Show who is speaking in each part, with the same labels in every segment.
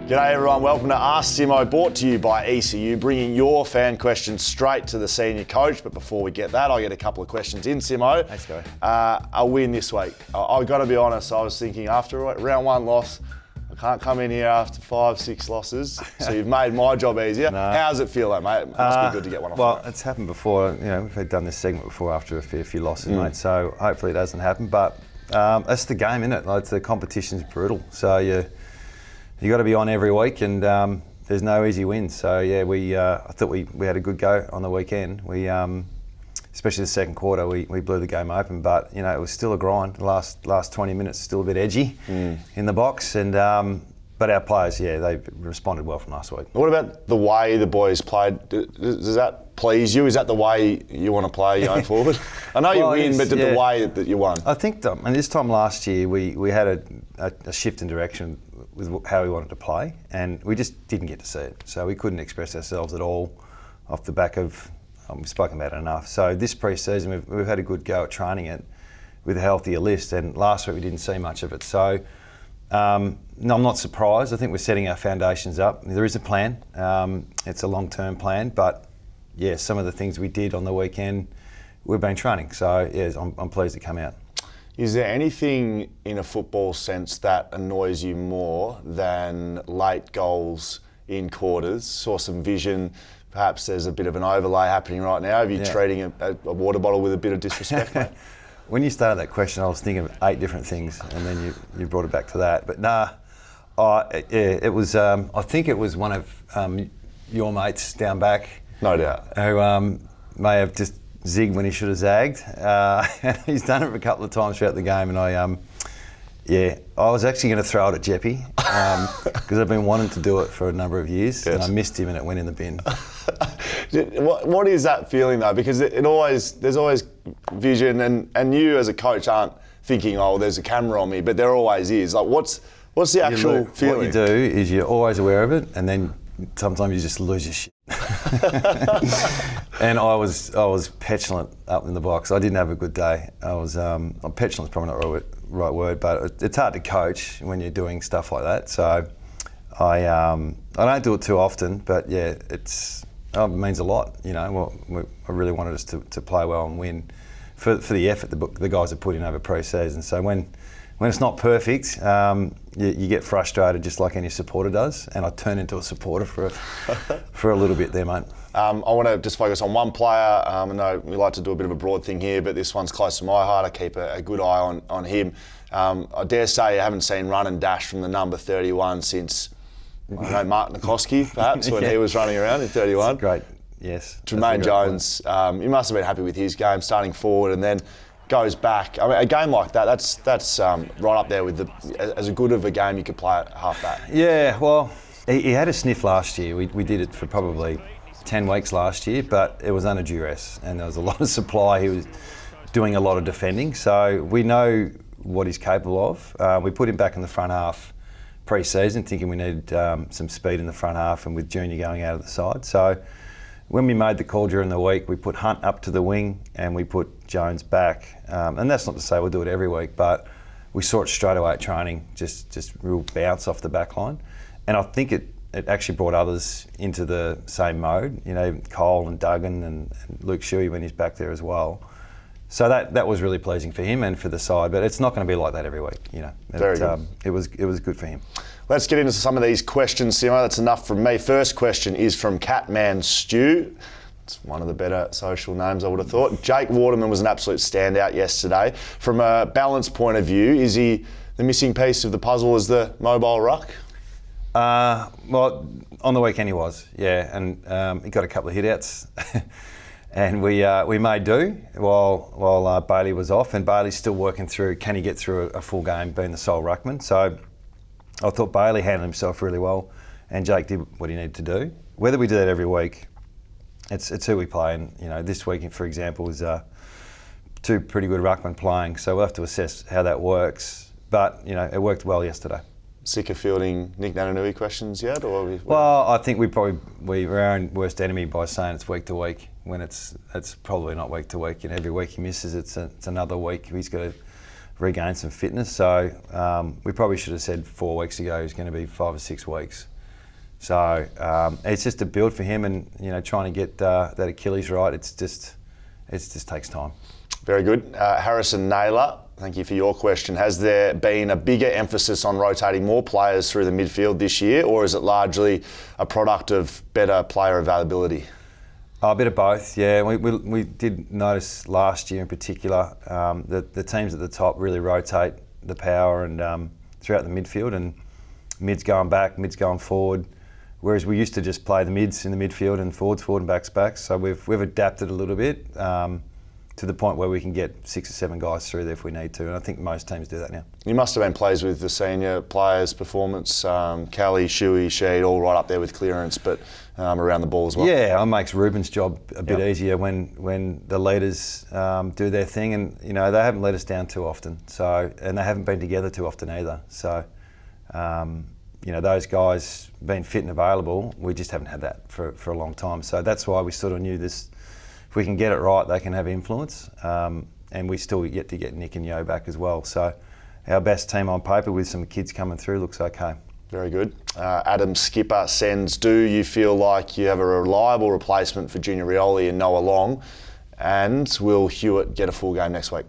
Speaker 1: G'day everyone, welcome to Ask Simmo, brought to you by ECU, bringing your fan questions straight to the senior coach. But before we get that, I'll get a couple of questions in, Simmo.
Speaker 2: Let's go.
Speaker 1: A win this week. I've got to be honest, I was thinking after round one loss, I can't come in here after 5-6 losses, so you've made my job easier.
Speaker 2: No.
Speaker 1: How does it feel, mate? It must be good to get one off.
Speaker 2: Well, it's happened before. You know, we've done this segment before after a fair few losses, mate. So hopefully it doesn't happen. But that's the game, isn't it? Like, the competition's brutal. So you got to be on every week, and there's no easy wins. So yeah, I thought we had a good go on the weekend. We, especially the second quarter, we blew the game open. But you know, it was still a grind. The last 20 minutes still a bit edgy in the box, and but our players, they responded well from last week.
Speaker 1: What about the way the boys played? Does that please you? Is that the way you want to play going forward? I know you win, but the way that you won.
Speaker 2: I think, and this time last year we had a shift in direction with how we wanted to play, and we just didn't get to see it. So we couldn't express ourselves at all off the back of, we've spoken about it enough. So this pre-season we've had a good go at training it with a healthier list, and last week we didn't see much of it. So no, I'm not surprised. I think we're setting our foundations up. There is a plan. It's a long-term plan, but yeah, some of the things we did on the weekend, we've been training. So yeah, I'm pleased to come out.
Speaker 1: Is there anything in a football sense that annoys you more than late goals in quarters? Saw some vision. Perhaps there's a bit of an overlay happening right now. Are you treating a water bottle with a bit of disrespect, mate?
Speaker 2: When you started that question, I was thinking of 8 different things, and then you brought it back to that. But nah, it was. I think it was one of your mates down back.
Speaker 1: No doubt.
Speaker 2: Who may have just zigged when he should have zagged. He's done it a couple of times throughout the game, and I was actually going to throw it at Jeppy because I've been wanting to do it for a number of years, and I missed him, and it went in the bin.
Speaker 1: What is that feeling though? Because there's always vision, and you as a coach aren't thinking, oh, there's a camera on me, but there always is. Like, what's the actual feeling?
Speaker 2: What you do is you're always aware of it, and then sometimes you just lose your shit. And I was petulant up in the box. I didn't have a good day. Petulant's probably not the right word, but it's hard to coach when you're doing stuff like that. So I don't do it too often, but yeah, it means a lot. You know, I really wanted us to play well and win for the effort the guys have put in over pre-season. So when it's not perfect, you get frustrated just like any supporter does, and I turn into a supporter for a little bit there, mate.
Speaker 1: I want to just focus on one player. I know we like to do a bit of a broad thing here, but this one's close to my heart. I keep a good eye on him. I dare say I haven't seen run and dash from the number 31 since, I don't know, Mark Nikoski, perhaps, when he was running around in 31.
Speaker 2: That's great, yes.
Speaker 1: Tremaine Jones, you must have been happy with his game, starting forward and then goes back. I mean, a game like that, that's right up there with as good of a game you could play at half back.
Speaker 2: Yeah, well, he had a sniff last year. We did it for probably 10 weeks last year, but it was under duress and there was a lot of supply. He was doing a lot of defending, so we know what he's capable of. We put him back in the front half pre-season, thinking we needed some speed in the front half, and with Junior going out of the side. So when we made the call during the week, we put Hunt up to the wing and we put Jones back. And that's not to say we'll do it every week, but we saw it straight away at training, just real bounce off the back line. And I think it actually brought others into the same mode, you know, Cole and Duggan and Luke Shuey when he's back there as well. So that was really pleasing for him and for the side, but it's not going to be like that every week, you know.
Speaker 1: Very good.
Speaker 2: It was good for him.
Speaker 1: Let's get into some of these questions, Simmo. That's enough from me. First question is from Catman Stew. It's one of the better social names, I would have thought. Jake Waterman was an absolute standout yesterday. From a balance point of view, is he the missing piece of the puzzle as the mobile ruck?
Speaker 2: Well, on the weekend he was, yeah, and he got a couple of hit-outs. And we made do while Bailey was off, and Bailey's still working through, can he get through a full game being the sole ruckman? So I thought Bailey handled himself really well, and Jake did what he needed to do. Whether we do that every week, it's who we play, and you know, this week, for example, was 2 pretty good ruckmen playing, so we'll have to assess how that works. But you know, it worked well yesterday.
Speaker 1: Sick of fielding Nick Nananui questions yet, or?
Speaker 2: Well, I think we're our own worst enemy by saying it's week to week, when it's probably not week to week. And every week he misses, it's another week he's got to regain some fitness. So we probably should have said 4 weeks ago he's going to be 5 or 6 weeks. So it's just a build for him, and trying to get that Achilles right. It just takes time.
Speaker 1: Very good. Harrison Naylor, thank you for your question. Has there been a bigger emphasis on rotating more players through the midfield this year, or is it largely a product of better player availability?
Speaker 2: A bit of both, yeah. We did notice last year in particular that the teams at the top really rotate the power and throughout the midfield, and mids going back, mids going forward, whereas we used to just play the mids in the midfield and forwards forward and backs. So we've adapted a little bit to the point where we can get 6 or 7 guys through there if we need to, and I think most teams do that now.
Speaker 1: You must have been pleased with the senior players' performance. Callie, Shuey, Sheed, all right up there with clearance, but around the ball as well.
Speaker 2: Yeah, it makes Ruben's job a bit easier when the leaders do their thing, and they haven't let us down too often. So, and they haven't been together too often either. So, those guys being fit and available, we just haven't had that for a long time. So that's why we sort of knew this. If we can get it right, they can have influence, and we still yet to get Nick and Yo back as well. So our best team on paper with some kids coming through looks okay.
Speaker 1: Very good. Adam Skipper sends, do you feel like you have a reliable replacement for Junior Rioli and Noah Long, and will Hewitt get a full game next week?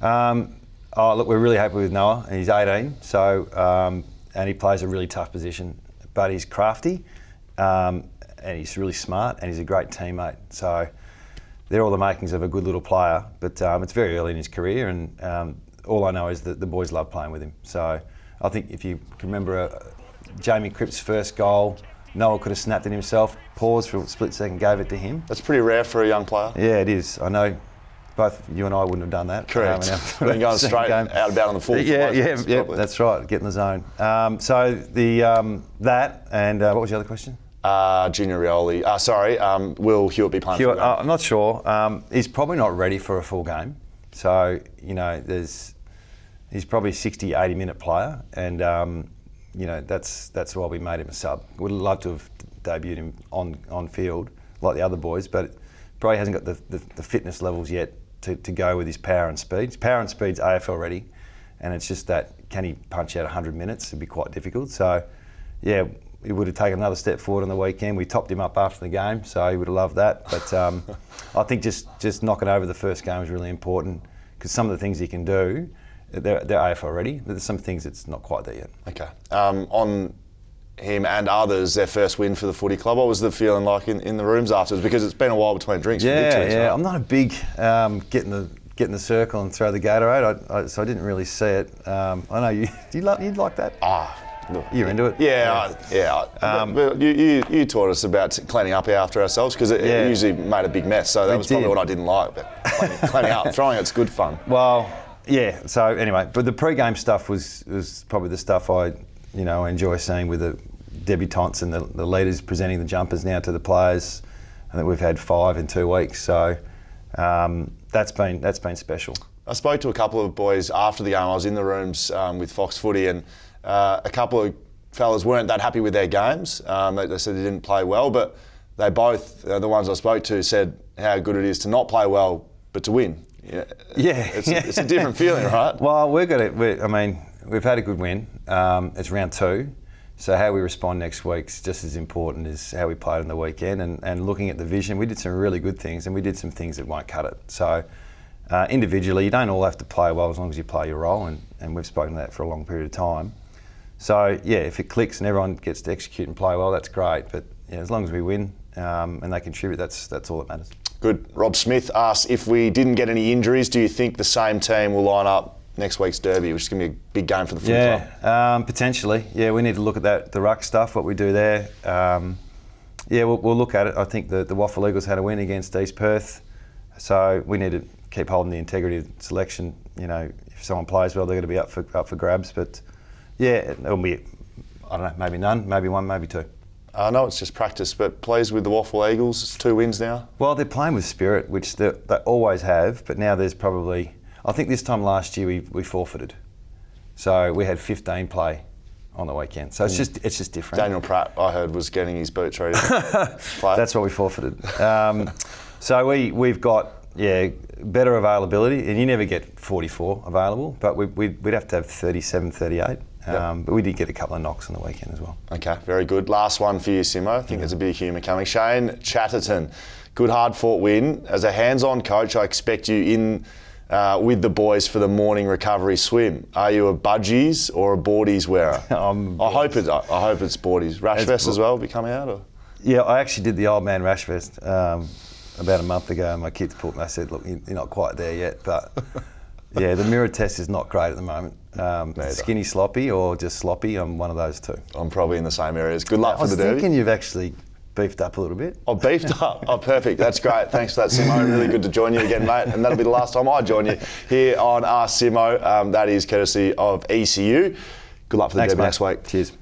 Speaker 2: Look, we're really happy with Noah. He's 18, so and he plays a really tough position, but he's crafty, and he's really smart, and he's a great teammate. So they're all the makings of a good little player, but it's very early in his career, and all I know is that the boys love playing with him. So I think if you can remember Jamie Cripp's first goal, Noah could have snapped it himself, paused for a split second, gave it to him.
Speaker 1: That's pretty rare for a young player.
Speaker 2: Yeah, it is. I know both you and I wouldn't have done that.
Speaker 1: Correct. Been going straight out about on the full.
Speaker 2: Yeah, that's right. Get in the zone. So that, and what was the other question?
Speaker 1: Junior Rioli. Will Hewitt be playing?
Speaker 2: Hewitt, I'm not sure. He's probably not ready for a full game. So he's probably a 60, 80-minute player, and that's why we made him a sub. Would love to have debuted him on field like the other boys, but probably hasn't got the fitness levels yet to go with his power and speed. His power and speed's AFL ready, and it's just that, can he punch out 100 minutes? It'd be quite difficult. So, yeah, he would have taken another step forward on the weekend. We topped him up after the game, so he would have loved that. But I think just knocking over the first game is really important, because some of the things he can do, they're AFL ready, but there's some things that's not quite there yet. Okay.
Speaker 1: On him and others, their first win for the footy club, what was the feeling like in the rooms afterwards? Because it's been a while between drinks.
Speaker 2: Yeah,
Speaker 1: victories, right?
Speaker 2: I'm not a big get in the circle and throw the Gatorade, so I didn't really see it. I know you'd like that.
Speaker 1: Look,
Speaker 2: you're into it.
Speaker 1: Yeah. But you taught us about cleaning up after ourselves, because it usually made a big mess. So that was probably what I didn't like. But cleaning up, throwing it's good fun.
Speaker 2: Well, yeah. So anyway, but the pre-game stuff was probably the stuff I enjoy seeing with the debutants and the leaders presenting the jumpers now to the players. I think we've had 5 in 2 weeks, so that's been special.
Speaker 1: I spoke to a couple of boys after the game. I was in the rooms with Fox Footy, and a couple of fellas weren't that happy with their games. They said they didn't play well, but they both, the ones I spoke to, said how good it is to not play well but to win. It's a different feeling, right?
Speaker 2: Well, we've had a good win. It's round 2. So how we respond next week's just as important as how we played on the weekend. And looking at the vision, we did some really good things, and we did some things that won't cut it. So individually, you don't all have to play well as long as you play your role, and we've spoken to that for a long period of time. So yeah, if it clicks and everyone gets to execute and play well, that's great. But as long as we win and they contribute, that's all that matters. Good.
Speaker 1: Rob Smith asks, if we didn't get any injuries, do you think the same team will line up next week's derby, which is going to be a big game for the footy club?
Speaker 2: Potentially. Yeah, we need to look at that, the ruck stuff, what we do there. We'll look at it. I think the Waffle Eagles had a win against East Perth, so we need to keep holding the integrity of selection. If someone plays well, they're going to be up for grabs. But yeah, it'll be, I don't know, maybe none, maybe 1, maybe 2.
Speaker 1: I know it's just practice, but pleased with the Waffle Eagles. It's 2 wins now.
Speaker 2: Well, they're playing with spirit, which they always have, but now there's probably, I think this time last year we forfeited. So we had 15 play on the weekend. So it's just different.
Speaker 1: Daniel Pratt, I heard, was getting his boots ready to play.
Speaker 2: That's what we forfeited. So we've got better availability, and you never get 44 available, but we'd have to have 37, 38. But we did get a couple of knocks on the weekend as well.
Speaker 1: Okay, very good. Last one for you, Simmo. I think there's a bit of humour coming. Shane Chatterton, good hard-fought win. As a hands-on coach, I expect you in with the boys for the morning recovery swim. Are you a budgies or a boardies wearer? I hope it's boardies. Rash vest as well be coming out? Or?
Speaker 2: Yeah, I actually did the old man rash vest about a month ago. My kids put me. I said, "Look, you're not quite there yet." But yeah, the mirror test is not great at the moment. Skinny sloppy or just sloppy. I'm one of those two.
Speaker 1: I'm probably in the same areas. Good luck for the derby.
Speaker 2: I was thinking you've actually beefed up a little bit.
Speaker 1: Oh, beefed up. Oh, perfect. That's great. Thanks for that, Simmo. Really good to join you again, mate. And that'll be the last time I join you here on Ask Simmo. That is courtesy of ECU. Good luck for the derby next week.
Speaker 2: Cheers.